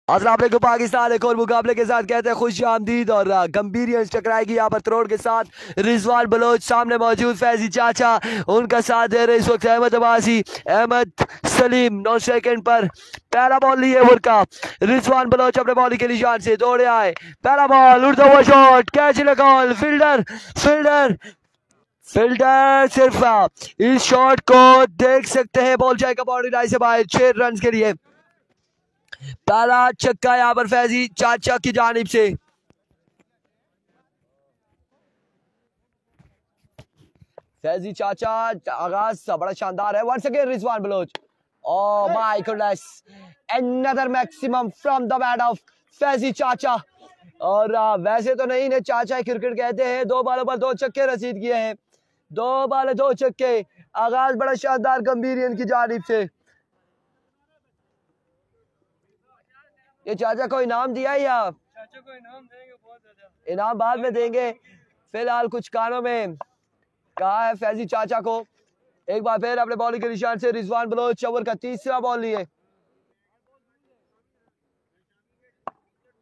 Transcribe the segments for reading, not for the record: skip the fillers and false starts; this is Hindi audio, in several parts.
अस्सलाम वालेकुम पाकिस्तान एक और मुकाबले के साथ कहते हैं खुश आमदीद और गंभीर टकराएगी यहाँ पर तरोड़ के साथ रिजवान बलोच सामने मौजूद फैजी चाचा उनका साथ दे रहे इस वक्त अहमद अब्बासी अहमद सलीम 9 सेकंड पर पहला बॉल लिए ओवर का रिजवान बलोच अपने बॉलिंग के निशान से दौड़े आए पहला बॉल उड़ता हुआ शॉट कैच लगाओ फील्डर फील्डर फील्डर सिर्फ इस शॉट को देख सकते हैं बॉल जाएगा बाउंड्री लाइन से बाहर 6 रन के लिए पहला छक्का यहाँ पर फैजी चाचा की जानिब से फैजी चाचा आगाज बड़ा शानदार है once again Rizwan Baloch oh my goodness another maximum from the bat of Faizi चाचा और वैसे तो नहीं ने चाचा क्रिकेट कहते हैं 2 बॉलों पर 2 छक्के रसीद किए हैं 2 बॉल 2 छक्के आगाज बड़ा शानदार गंभीरियन की जानिब से ये चाचा को इनाम दिया या चाचा को इनाम देंगे बहुत ज्यादा इनाम बाद में देंगे फिलहाल कुछ कानों में कहा है फैजी चाचा को एक बार फिर अपने बॉलिंग के निशान से रिजवान बलोच ओवर का तीसरा बॉल लिए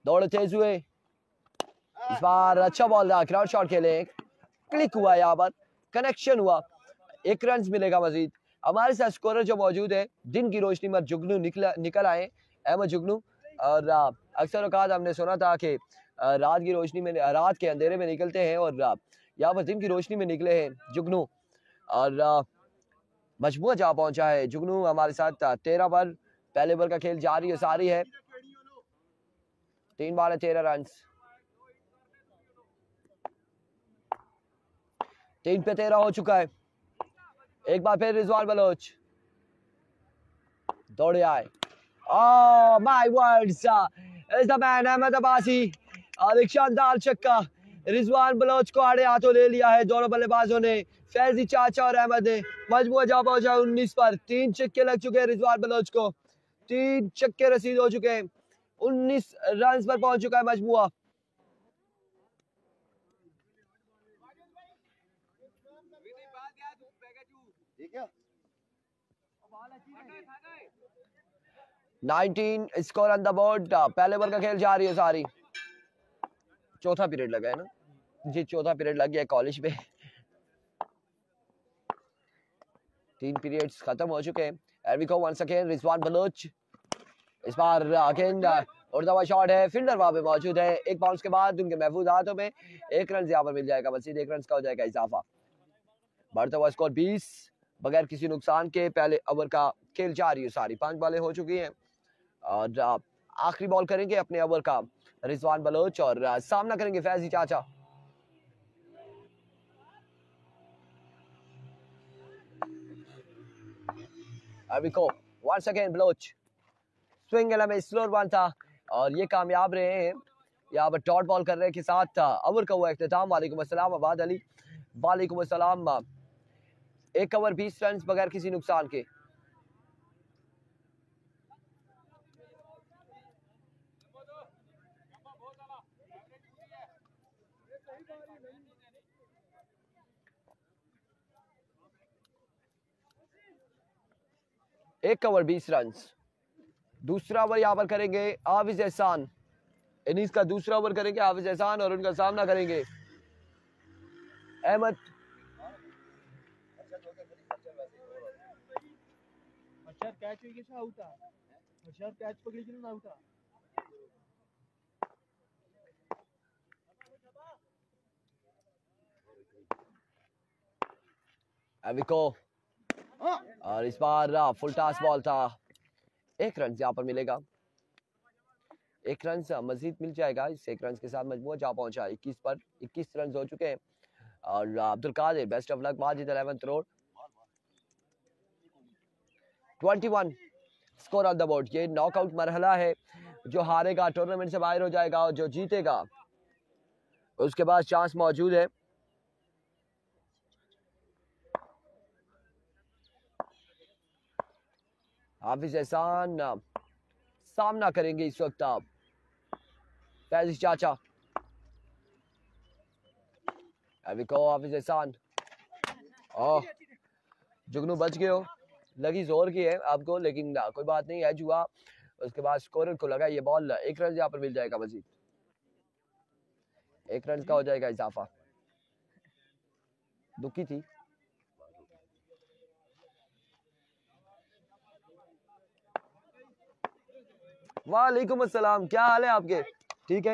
दौड़ तेज हुए इस बार अच्छा बॉल था ग्राउंड शॉट खेले क्लिक हुआ यहाँ पर कनेक्शन हुआ 1 रन मिलेगा मजीद हमारे साथ स्कोरर जो मौजूद है दिन की रोशनी में जुगनू निकल आए अहमद जुगनू और अक्सर औकात हमने सुना था कि रात की रोशनी में रात के अंधेरे में निकलते हैं और यहाँ पर दिन की रोशनी में निकले हैं जुगनू और मजबूत जा पहुंचा है जुगनू हमारे साथ 13 पर पहले ओवर का खेल जारी है सारी है 3 बॉल 13 रन 3 पे 13 हो चुका है एक बार फिर रिजवान बलोच दौड़े आए Oh my words! Is the man Ahmad Abbasi और एक शानदार छक्का रिजवान बलोच को आड़े हाथों ले लिया है दोनों बल्लेबाजों ने फैजी चाचा और अहमद ने मजबूत जा पहुंचा 19 पर 3 छक्के लग चुके हैं रिजवान बलोच को 3 छक्के रसीद हो चुके हैं 19 रन पर पहुंच चुका है मजबूआ ठीक है 19 स्कोर ऑन द बोर्ड पहले ओवर का खेल जारी है सारी चौथा पीरियड लगा है ना जी चौथा पीरियड लग गया कॉलेज में 3 पीरियड्स खत्म हो चुके हैं and we go once again Rizwan Baloch इस बार अगेन उड़ता हुआ शॉट है फील्डर वहां पे मौजूद है एक बाउंस के बाद उनके महफूज हाथों में 1 रन यहाँ पर मिल जाएगा मजीद 1 रन का हो जाएगा इजाफा बढ़ता हुआ स्कोर 20 बगैर किसी नुकसान के पहले ओवर का खेल जारी है सारी 5 बॉलें हो चुकी हैं और आखिरी बॉल करेंगे अपने ओवर का रिजवान बलोच और सामना करेंगे फैजी चाचा अभी को वंस अगेन बलोच स्विंग में स्लोर वन था और ये कामयाब रहे हैं यहाँ पर डॉट बॉल करने के साथ ओवर का हुआ इख्तिताम वालेकुम अस्सलाम आबाद अली वालेकुम अस्सलाम 1 ओवर 20 रन बगैर किसी नुकसान के एक ओवर 20 रन दूसरा ओवर यहाँ पर करेंगे हाफिज एहसान इनिंग्स का दूसरा ओवर करेंगे हाफिज एहसान और उनका सामना करेंगे अहमद कैच आउट कैच पकड़ी कि ना आउट अभी को और इस बार फुल टॉस बॉल था 1 रन यहाँ पर मिलेगा 1 रन मजीद मिल जाएगा इस 1 रन के साथ मजबूर जा पहुंचा 21 पर 21 रन हो चुके हैं और Abdul Qadir best of luck Majid 11 crore 21 score on the board ये नॉकआउट मरहला है जो हारेगा टूर्नामेंट से बाहर हो जाएगा और जो जीतेगा उसके बाद चांस मौजूद है हाफिज एहसान सामना करेंगे इस वक्त आप फैजी चाचा अभी को हाफिज एहसान जुगनू बच गए हो लगी जोर की है आपको लेकिन कोई बात नहीं एज हुआ उसके बाद स्कोरर को लगा ये बॉल, 1 रन यहाँ पर मिल जाएगा मजीद, 1 रन का हो जाएगा इजाफा। दुखी थी। वालेकुम अस्सलाम, क्या हाल है आपके? ठीक है।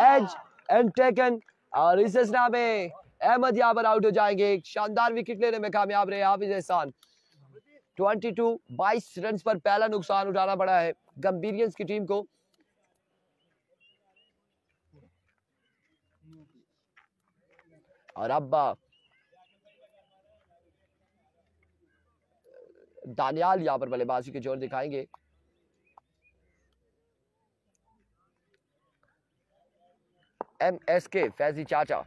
एज एंड टेकन और इस स्ना में अहमद यहाँ पर आउट हो जाएंगे। शानदार विकेट लेने में कामयाब रहे हाफिज एहसान। 22 रन पर पहला नुकसान उठाना पड़ा है गंभीरियंस की टीम को। और अब दानियाल यहाँ पर बल्लेबाजी के जोर दिखाएंगे। MSK फैजी चाचा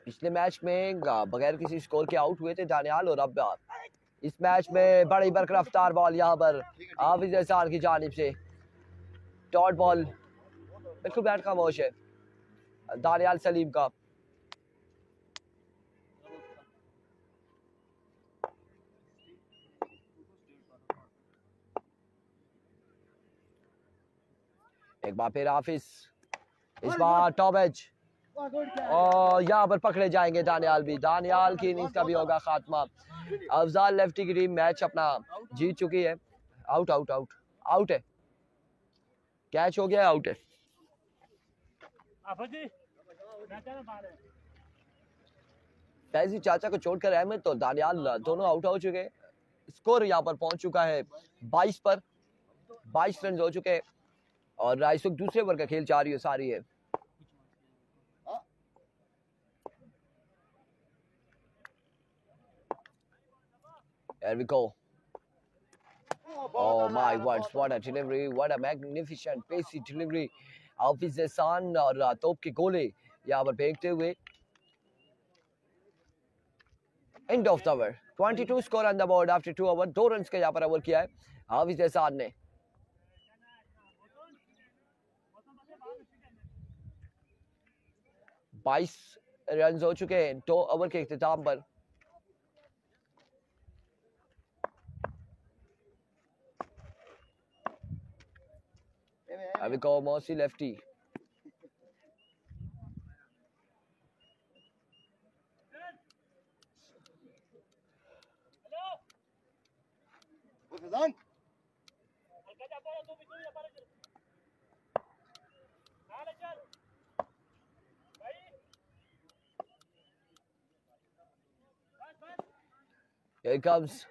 पिछले मैच में बगैर किसी स्कोर के आउट हुए थे दानियाल, और अब इस मैच में बड़ी बरकरार बॉल यहाँ पर हाफिज एहसान की जानिब से डॉट बॉल, बिल्कुल बैट खामोश है दानियाल सलीम का। एक बार फिर हाफिज, इस बार टॉप एज और यहाँ पर पकड़े जाएंगे दानियाल भी। दानियाल की इनिंग्स का भी होगा खात्मा। अफजाल लेफ्टी की टीम मैच अपना जीत चुकी है। आउट आउट आउट आउट है, कैच हो गया, आउट है। फैजी चाचा को छोड़कर अहमद तो दानियाल दोनों आउट हो चुके हैं। स्कोर यहाँ पर पहुंच चुका है 22 पर, 22 रन हो चुके हैं और इस वक्त दूसरे ओवर का खेल जारी है सारी है। Here we go. Oh my words, what a delivery, what a magnificent pacey delivery. हाफिज एहसान और तोप के गोले यहाँ पर फेंकते हुए। End of the over. 22 score on the board after 2 overs. 2 run का यहाँ पर ओवर किया है हाफिज एहसान ने। बाईस रन हो चुके हैं 2 ओवर के इख्तिताम पर। Here we go, Mosi lefty. Here comes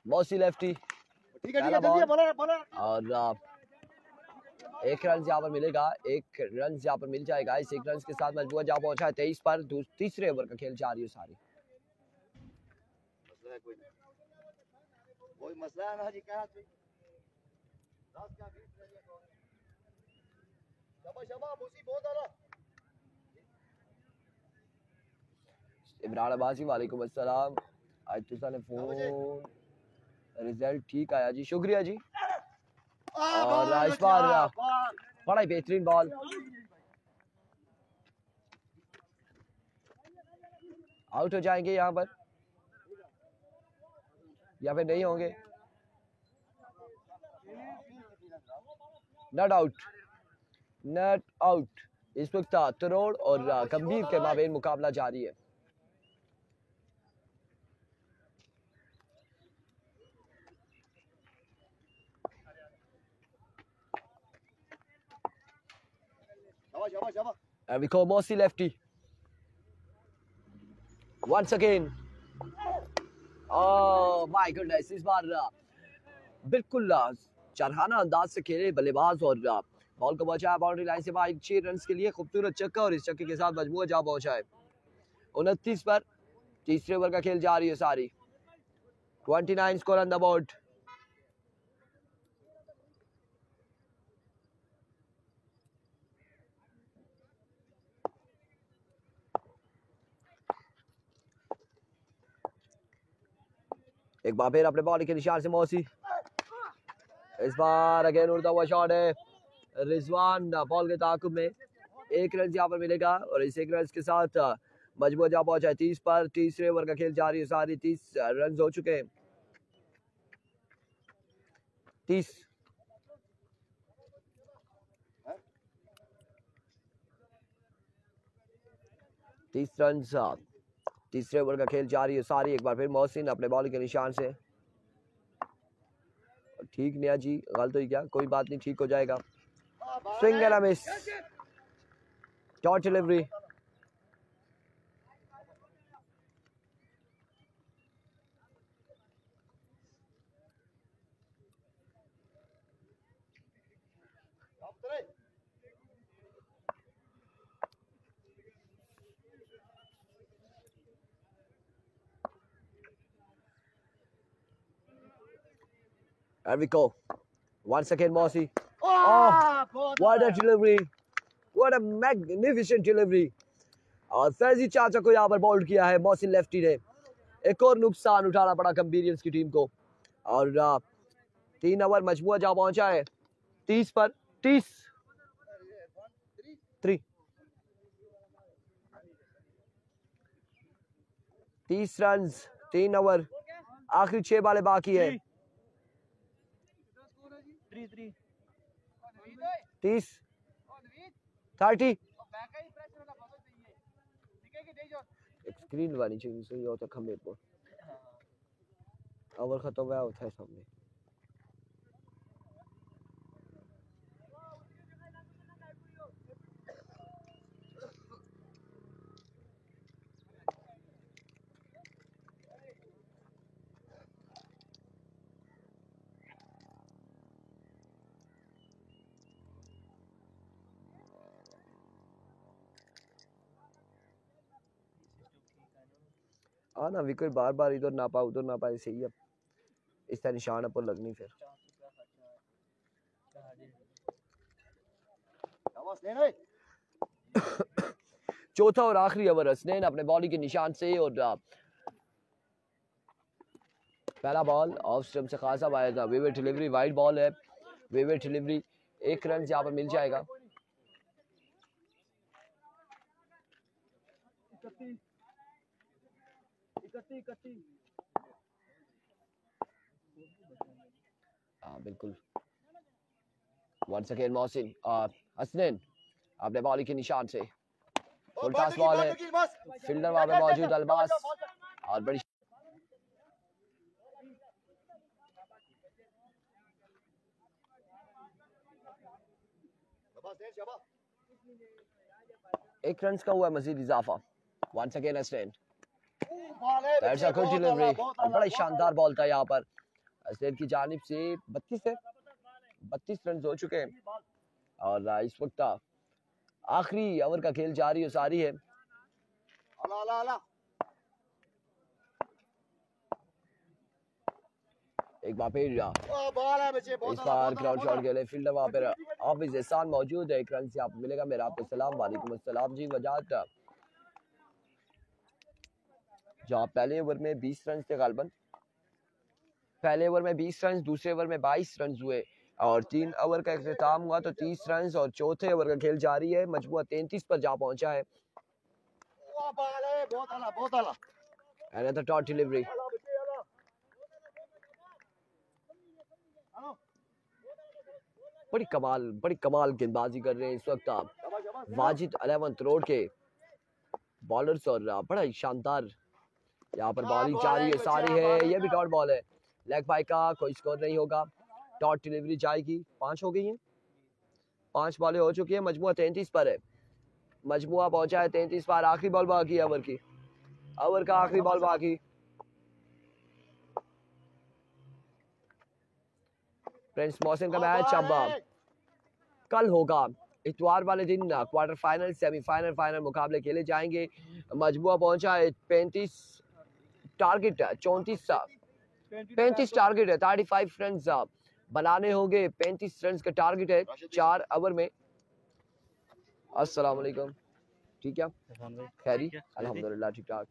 Mosi lefty. और 1 रन यहाँ पर मिलेगा, 1 रन यहाँ पर मिल जाएगा। इस 1 रन के साथ मजबूर जा पहुंचा है 23 पर। तीसरे ओवर का खेल जारी है सारी। कोई मसला है ना जी, क्या इमरान अब्बासी वालेकुम अस्सलाम। आज तुसा ने फोन रिजल्ट ठीक आया जी, शुक्रिया जी। और इस बार बड़ा ही बेहतरीन बॉल, आउट हो जाएंगे यहाँ पर या फिर नहीं होंगे। Not out, not out. इस वक्त तरोड़ और गंभीर के माबेन मुकाबला जारी है। And we call Mosi lefty. Once again. Oh my goodness, इस बार बिल्कुल चारहाना अंदाज से खेले बल्लेबाज और बॉल को बचाया बाउंड्री लाइन से बाहर 6 रन के लिए खूबसूरत छक्का, और इस छक्के के साथ मजबूर जा पहुंचा है 29 पर। तीसरे ओवर का खेल जारी है सारी। 29 स्कोर ऑन द बोर्ड। एक बार फिर अपने बॉल के निशान से मौसी, इस बार अगेन उड़ता हुआ शॉट है। रिजवान बॉल के ताकुब में 1 रन यहाँ पर मिलेगा, और इस 1 रन के साथ मजबूर जा पहुंचा है 30 पर। तीसरे ओवर का खेल जारी है सारी। 30 रन हो चुके हैं। 30 30 रन। तीसरे ओवर का खेल जारी है सारी। एक बार फिर मोहसिन अपने बॉल के निशान से। ठीक नहीं जी, गलत हुई क्या, कोई बात नहीं, ठीक हो जाएगा। Swing and a miss, dot delivery. There we go. Once again, Mossy. Oh, what a delivery! What a magnificent delivery! और फैजी चाचा को यहाँ पर बॉल्ड किया है मोहसिन लेफ्टी ने। एक और नुकसान उठाना पड़ा गंभीरियंस की टीम को। और 3 ओवर मजमूआ जा पहुंचा है 30 पर 30 रन। 3 ओवर, आखिरी 6 बालें बाकी है। 30 30 स्क्रीन वाली चाहिए सही होता खंबे पर। ओवर खत्म हुआ होता है सामने। हाँ ना, विकेट बार बार इधर ना पाए उधर ना पाए, सही है। इस तरह निशान पर लगनी फिर। चौथा और आखिरी ओवर हसनैन अपने बॉलिंग के निशान से। और पहला बॉल ऑफ स्टंप से खासा आया था। वेवर डिलीवरी, वाइड बॉल है। वेवर डिलीवरी, 1 रन यहाँ पर मिल जाएगा। हाँ बिल्कुल। वंस अगेन मोहसिन, हसनैन अपने बॉलिंग के निशान से। फुल टॉस बॉल है, फील्डर वहां पे मौजूद अल्बास। और बड़ी एक रन का हुआ मजीद इजाफा। Once again Hasnain, that's a good delivery. बड़ा शानदार बॉल था यहाँ पर हसनैन की जानिब से। 32 रन हो चुके हैं। और इस वक्त आखिरी ओवर का खेल जारी है सारी है। एक बार फिर इस बार ग्राउंड शॉट के लिए फील्डर वहां पर हाफिज एहसान मौजूद है। एक रन से आपको मिलेगा। मेरा आपको सलाम, वालेकुम अस्सलाम जी वजात। जहाँ पहले ओवर में 20 रन थे गालबन, पहले ओवर में 20 रन, दूसरे ओवर में 22 रन हुए और 3 ओवर का इख्तिताम हुआ तो 30 रन। और चौथे ओवर का खेल जारी है, मजमूआ 33 पर जा पहुंचा है। Another dot delivery. बड़ी कमाल गेंदबाजी कर रहे हैं इस वक्त आप वाजिद 11 रोड के बॉलर्स। और बड़ा ही शानदार यहाँ पर बॉलिंग जारी है सारी है। ये भी डॉट बॉल है, लेग बाई का कोई स्कोर नहीं होगा। डॉट डिलीवरी जाएगी। 5 हो गई हैं, 5 बॉलें हो चुकी है। मजमुआ 33 पर है। मजमुआ पहुंचा है 33 पर। आखिरी बॉल बाकी है ओवर की, ओवर का आखिरी बॉल बाकी। प्रिंस मोहसिन का मैच अब कल होगा। इतवार वाले दिन क्वार्टर फाइनल, सेमीफाइनल, फाइनल मुकाबले खेले जाएंगे। मजमुआ पहुंचा है 35, टारगेट 35 टारगेट है। 35 रन बनाने होंगे। 35 रन का टारगेट है 4 ओवर में। अस्सलाम वालेकुम, ठीक है खैरी, अल्हम्दुलिल्लाह ठीक ठाक।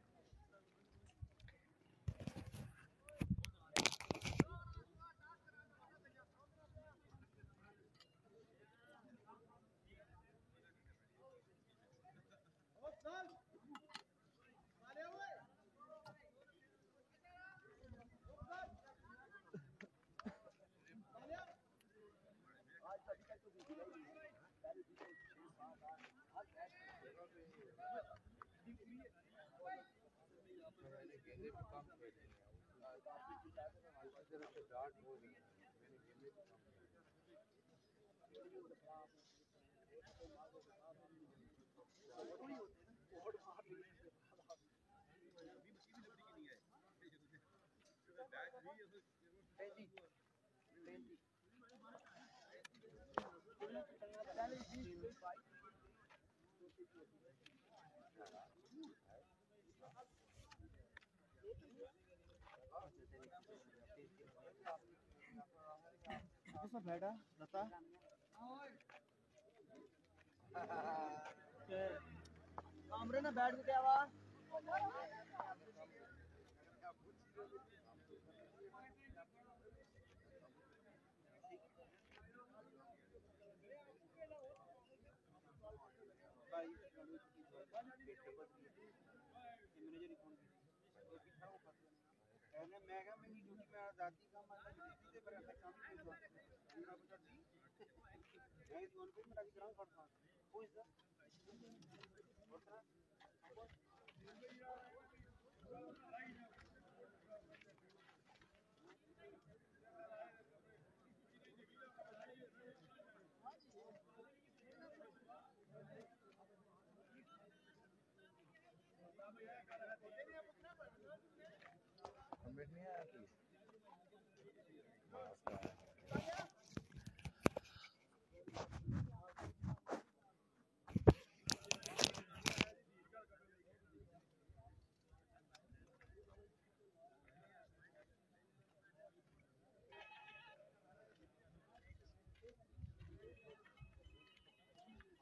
किसने बैठा लता कमरे में बैठ के क्या हुआ मैं क्या मेरी ड्यूटी में दादी का मतलब ड्यूटी से पर ऐसा काम नहीं होता मैं बता दी मैं इस वन पे मेरा ग्राउंड करता हूं वो इस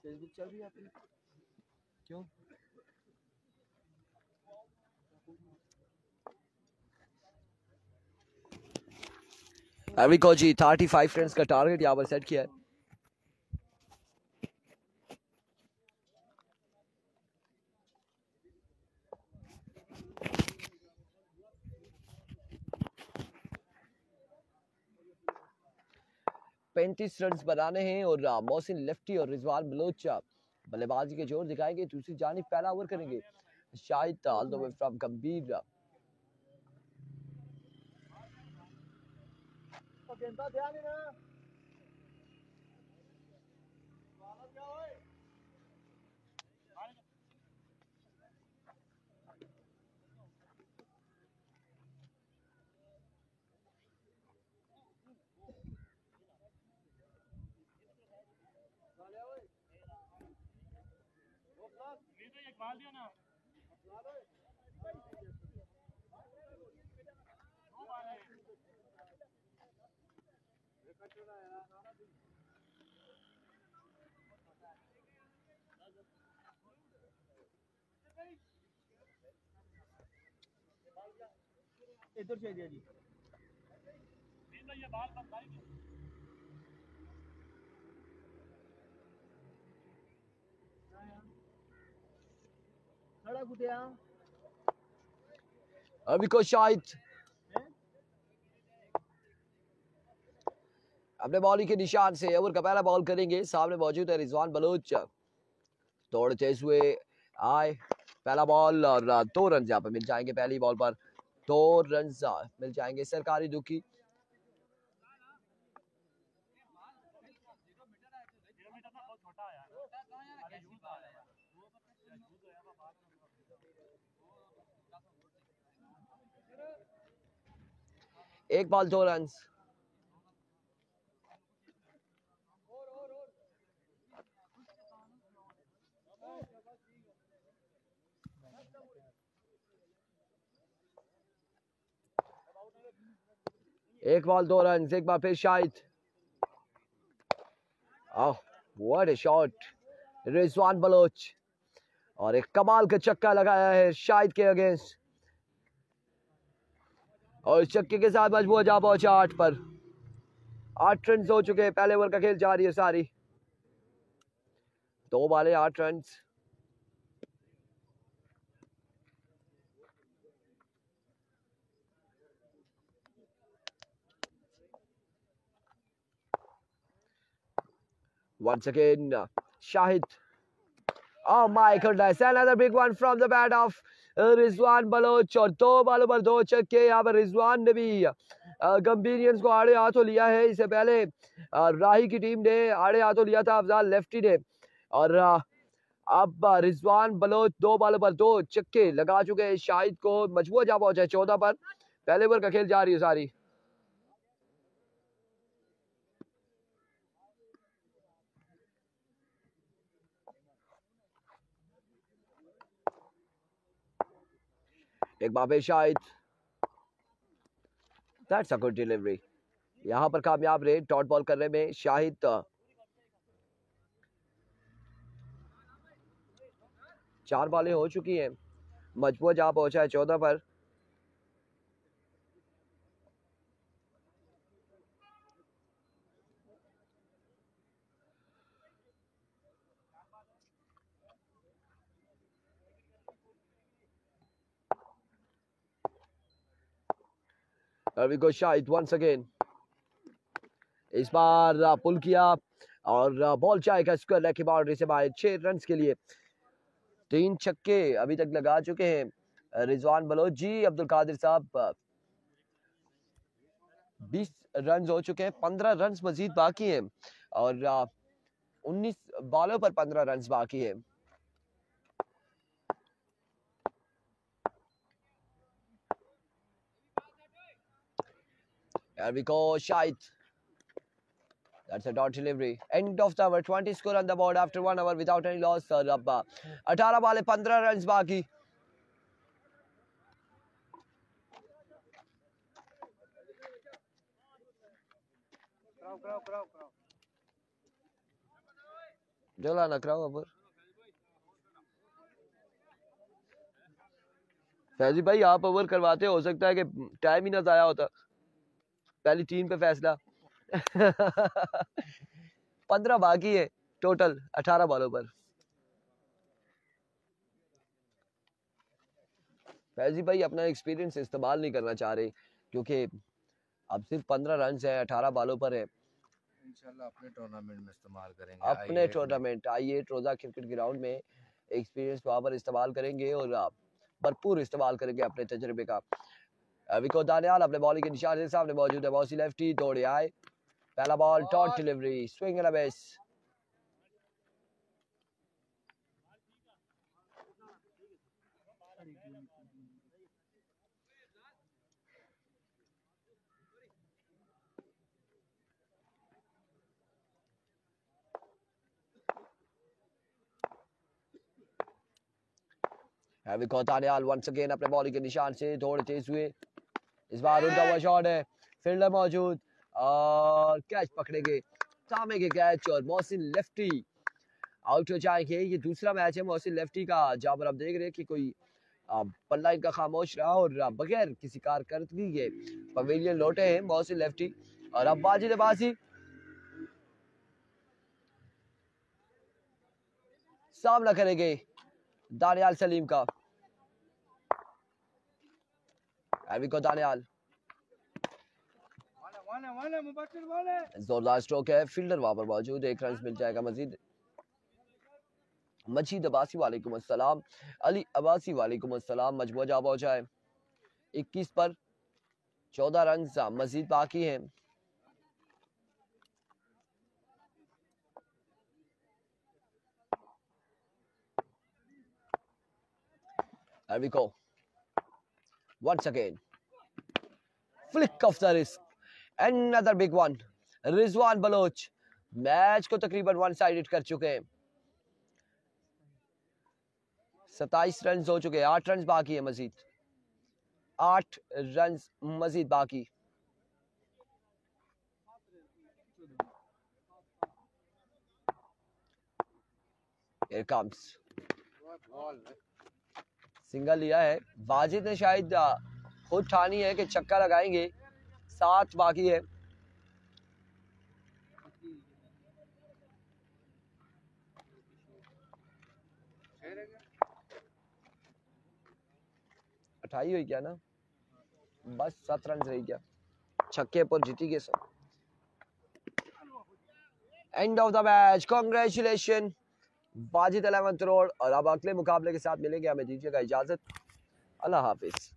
फेसबुक चल रही है आपकी क्यों एवरी कोची 35 रन का टारगेट यहाँ पर सेट किया है। पैंतीस रन बनाने हैं और मोहसिन लेफ्टी और रिजवान बलोच बल्लेबाजी के जोर दिखाएंगे। दूसरी जानिब पहला ओवर करेंगे Shahid all the way from गंभीर। गेंदा ध्यान है ना वाला क्या होए वाले ओए वो प्लस ये तो एक बाल दिया ना वाले दो बाल है देखा चला है ना इधर चाहिए जी ये बाल बंद करेंगे खड़ा कुतिया अभी को शाहिद अपने बॉलिंग के निशान से ओवर का पहला बॉल करेंगे। सामने मौजूद है रिजवान बलोच, दौड़ते हुए आए पहला बॉल और 2 रन यहाँ पर मिल जाएंगे। पहली बॉल पर 2 रन मिल जाएंगे सरकारी दुखी। एक बॉल 2 रन। एक बॉल 2 रन। एक बार फिर Shahid, what a shot Rizwan Baloch, और एक कमाल का चक्का लगाया है शाहिद के अगेंस्ट और चक्के के साथ मजबूर जा पहुंचा 8 पर। 8 रन हो चुके हैं। पहले ओवर का खेल जारी है सारी, 2 बालें 8 run. Once again, Shahid. Oh my goodness, another big one from the bat of Rizwan Baloch और 2 बॉलों पर 2 छक्के। यहाँ पर रिजवान ने भी गंभीरियंस को आड़े हाथों लिया है। इससे पहले राही की टीम ने आड़े हाथों लिया था अफजाल लेफ्टी ने, और अब रिजवान बलोच 2 बॉलों पर 2 छक्के लगा चुके हैं। शाहिद को मजबूर जा पहुंचा है 14 पर। पहले ओवर का खेल जारी है सारी। एक बार Shahid, that's a good delivery. यहाँ पर कामयाब रहे डॉट बॉल करने में शाहिद। 4 बॉलें हो चुकी हैं, मजबूर जा पहुंचा है 14 पर। There we go, Shahid once again। इस बार पुल किया और बॉल जाएगा स्क्वायर लेग की बाउंड्री से बाहर 6 रन के लिए। 3 छक्के अभी तक लगा चुके हैं रिजवान बलोच जी। अब्दुल कादिर साहब 20 रन हो चुके हैं, 15 रन मजीद बाकी हैं और 19 बॉलों पर 15 रन बाकी है। There we go, Shahid। That's a dot delivery. End of the over, 20 score on the board after 1 hour without any loss। और अब 18 बॉलें 15 रन बाकी। जला ना कराओ अब। फैजी भाई आप ओवर करवाते, हो सकता है कि टाइम ही ना जाया होता। पहली टीम पे फैसला। 15 बाकी है टोटल 18 बॉलों पर। फैजी भाई अपना एक्सपीरियंस इस्तेमाल नहीं करना चाह रहे क्योंकि अब सिर्फ 15 रन है, 18 बॉलों पर है। इंशाल्लाह अपने टूर्नामेंट में इस्तेमाल करेंगे। अपने टूर्नामेंट आई8 रोजा क्रिकेट ग्राउंड में एक्सपीरियंस पावर इस्तेमाल करेंगे और भरपूर इस्तेमाल करेंगे अपने तजर्बे का। विको दानियाल अपने बॉलिंग के निशान के सामने मौजूद है। बॉसी लेफ्टी दौड़े आए, पहला ball dot delivery, swing and a miss. विको दानियाल वंस अगेन अपने बॉलिंग के निशान से दौड़ तेज हुए। इस बार उनका हुआ शॉट है, फील्डर मौजूद और कैच पकड़ेंगे, थामेंगे कैच और मोहसिन लेफ्टी आउट हो जाएंगे। ये दूसरा मैच है मोहसिन लेफ्टी का जहां पर आप देख रहे हैं कि कोई पल्ला इनका खामोश रहा और बगैर किसी कारकर्दगी के पवेलियन लौटे हैं मोहसिन लेफ्टी। और अब वाजिद अब्बासी सामना करेंगे दानियाल सलीम का। को दानियाल जोरदार स्ट्रोक है, फील्डर वहां पर मौजूद, 1 रन मिल जाएगा मजीद। मजीद अब्बासी वालेकुम अस्सलाम, अली अब्बासी वालेकुम अस्सलाम। मजबूर जा पहुंचा है 21 पर 14 रन मजीद बाकी हैं। There we go. Once again, flick of the wrist, another big one। Rizwan Baloch match को तकरीबन वन साइडेड कर चुके हैं। 27 रन हो चुके हैं, 8 रन बाकी है मजीद, 8 रन मजीद बाकी। Here comes, सिंगल लिया है वाजिद ने, शायद खुद ठानी है कि छक्का लगाएंगे। 7 बाकी है। अठाई हुई क्या ना, बस 7 रन रही क्या, छक्के पर जीती गए सब। End of the match, congratulation Wajid 11 crore. और अब अगले मुकाबले के साथ मिलेंगे, हमें दीजिएगा इजाजत, अल्लाह हाफिज।